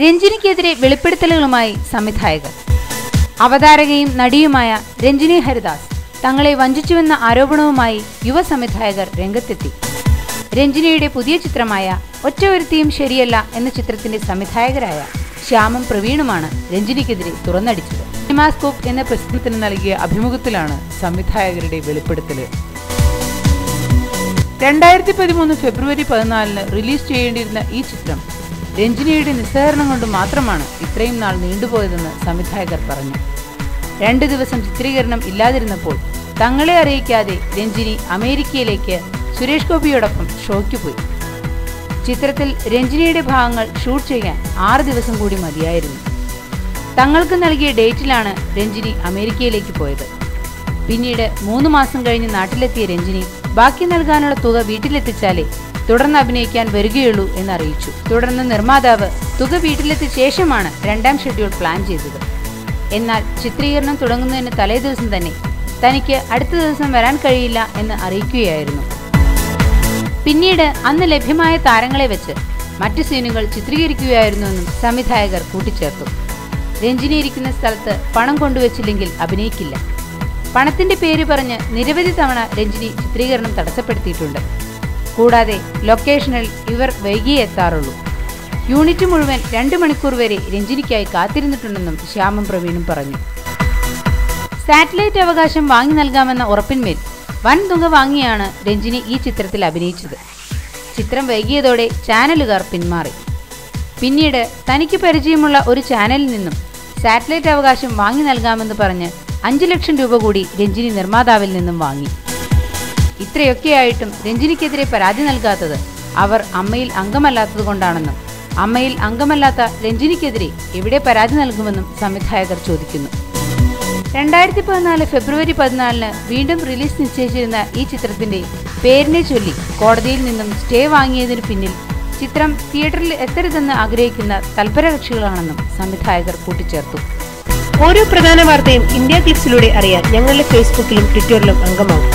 രഞ്ജിനിക്കെതിരെ വെളിപ്പെടുത്തലുകളുമായി സംവിധായകർ. അവതാരകയും നടിയുമായ രഞ്ജിനി ഹരിദാസ് തങ്ങളെ വഞ്ചിച്ചുവെന്ന ആരോപണവുമായി യുവ സംവിധായകർ രംഗത്തെത്തി. രഞ്ജിനിയുടെ പുതിയ ചിത്രമായ ഒറ്റ ഒരുത്തിയും ശരിയല്ല എന്ന ചിത്രത്തിന്റെ സംവിധായകരായ ശ്യാമും പ്രവീണുമാണ് രഞ്ജിനിക്കെതിരെ തുറന്നടിച്ചത്. സിനിമാസ്കോപ്പ് എന്ന പ്രസിദ്ധത്തിന് നൽകിയ അഭിമുഖത്തിലാണ് സംവിധായകരുടെ വെളിപ്പെടുത്തൽ. 2013 ഫെബ്രുവരി 14 റിലീസ് ചെയ്യേണ്ടിയിരുന്ന ഈ ചിത്രം രഞ്ജിനിയുടെ നിസ്സഹകരണം കൊണ്ട് മാത്രമാണ് ഇത്രയും നാൾ നീണ്ടുപോയതെന്ന് സംവിധായകർ പറഞ്ഞു. 2 ദിവസം ചിത്രീകരണം ഇല്ലാതിരുന്നപ്പോൾ തങ്ങളെ അറിയിക്കാതെ രഞ്ജിനി അമേരിക്കയിലേക്ക് സുരേഷ് ഗോപിയോടൊപ്പം ഷോയ്ക്ക് പോയി. ചിത്രത്തിൽ രഞ്ജിനിയുടെ ഭാഗങ്ങൾ ഷൂട്ട് ചെയ്യാൻ 6 ദിവസം കൂടി മതിയായിരുന്നു. തങ്ങൾക്ക് നൽകിയ ഡേറ്റിലാണ് രഞ്ജിനി അമേരിക്കയിലേക്ക് പോയത്. പിന്നീട് 3 മാസം കഴിഞ്ഞ് നാട്ടിലെത്തിയ രഞ്ജിനി ബാക്കി നൽകാനുള്ള തുക വീട്ടിലെത്തിച്ചാലേ തുടർന്ന് അഭിനയിക്കാൻ വരികയുള്ളൂ എന്നറിയിച്ചു. തുടർന്ന് നിർമ്മാതാവ് തുക വീട്ടിലെത്തിയ ശേഷമാണ് 2ാം ഷെഡ്യൂൾ പ്ലാൻ ചെയ്തത്. എന്നാൽ ചിത്രീകരണം തുടങ്ങുന്നതിന് തലേ ദിവസം തന്നെ തനിക്ക് അടുത്ത ദിവസം വരാൻ കഴിയില്ല എന്ന് അറിയിക്കുകയായിരുന്നു. പിന്നീട് അന്ന് ലഭ്യമായ താരങ്ങളെ വെച്ച് മറ്റു സീനുകൾ ചിത്രീകരിക്കുകയായിരുന്നുവെന്നും സംവിധായകർ കൂട്ടിച്ചേർത്തു. രഞ്ജിനി ഇരിക്കുന്ന സ്ഥലത്ത് പണം കൊണ്ടുവച്ചില്ലെങ്കിൽ അഭിനയിക്കില്ല. പണത്തിന്റെ പേര് പറഞ്ഞ് നിരവധി തവണ രഞ്ജിനി ചിത്രീകരണം തടസ്സപ്പെടുത്തിയിട്ടുണ്ട്. കൂടാതെ ലൊക്കേഷനിൽ ഇവർ വൈകിയേ എത്താറുള്ളൂ. യൂണിറ്റ് മുഴുവൻ 2 മണിക്കൂർ വരെ രഞ്ജിനിക്കായി കാത്തിരുന്നിട്ടുണ്ടെന്നും ശ്യാമും പ്രവീണും പറഞ്ഞു. സാറ്റലൈറ്റ് അവകാശം വാങ്ങി നൽകാമെന്ന ഉറപ്പിന്മേൽ വൻ തുക വാങ്ങിയാണ് രഞ്ജിനി ഈ ചിത്രത്തിൽ അഭിനയിച്ചത്. ചിത്രം വൈകിയതോടെ ചാനലുകാർ പിന്മാറി. പിന്നീട് തനിക്ക് പരിചയമുള്ള ഒരു ചാനലിൽ നിന്നും സാറ്റലൈറ്റ് അവകാശം വാങ്ങി നൽകാമെന്ന് പറഞ്ഞ് 5 ലക്ഷം രൂപ കൂടി രഞ്ജിനി നിർമ്മാതാവിൽ നിന്നും വാങ്ങി. ഇത്രയൊക്കെയായിട്ടും രഞ്ജിനിക്കെതിരെ പരാതി നൽകാത്തത് അവർ അമ്മയിൽ അംഗമല്ലാത്തതുകൊണ്ടാണെന്നും അമ്മയിൽ അംഗമല്ലാത്ത രഞ്ജിനിക്കെതിരെ എവിടെ പരാതി നൽകുമെന്നും സംവിധായകർ ചോദിക്കുന്നു. 2014 ഫെബ്രുവരി 14 വീണ്ടും റിലീസ് നിശ്ചയിച്ചിരുന്ന ഈ ചിത്രത്തിന്റെ പേരിനെ ചൊല്ലി കോടതിയിൽ നിന്നും സ്റ്റേ വാങ്ങിയതിനു പിന്നിൽ ചിത്രം തിയേറ്ററിൽ എത്തരുതെന്ന് ആഗ്രഹിക്കുന്ന തൽപരകക്ഷികളാണെന്നും സംവിധായകർ കൂട്ടിച്ചേർത്തു. ഓരോ പ്രധാന വാർത്തയും ഇന്ത്യ ക്ലിക്സിലൂടെ അറിയാൻ ഞങ്ങളുടെ ഫേസ്ബുക്കിലും ട്വിറ്ററിലും അംഗമാകും.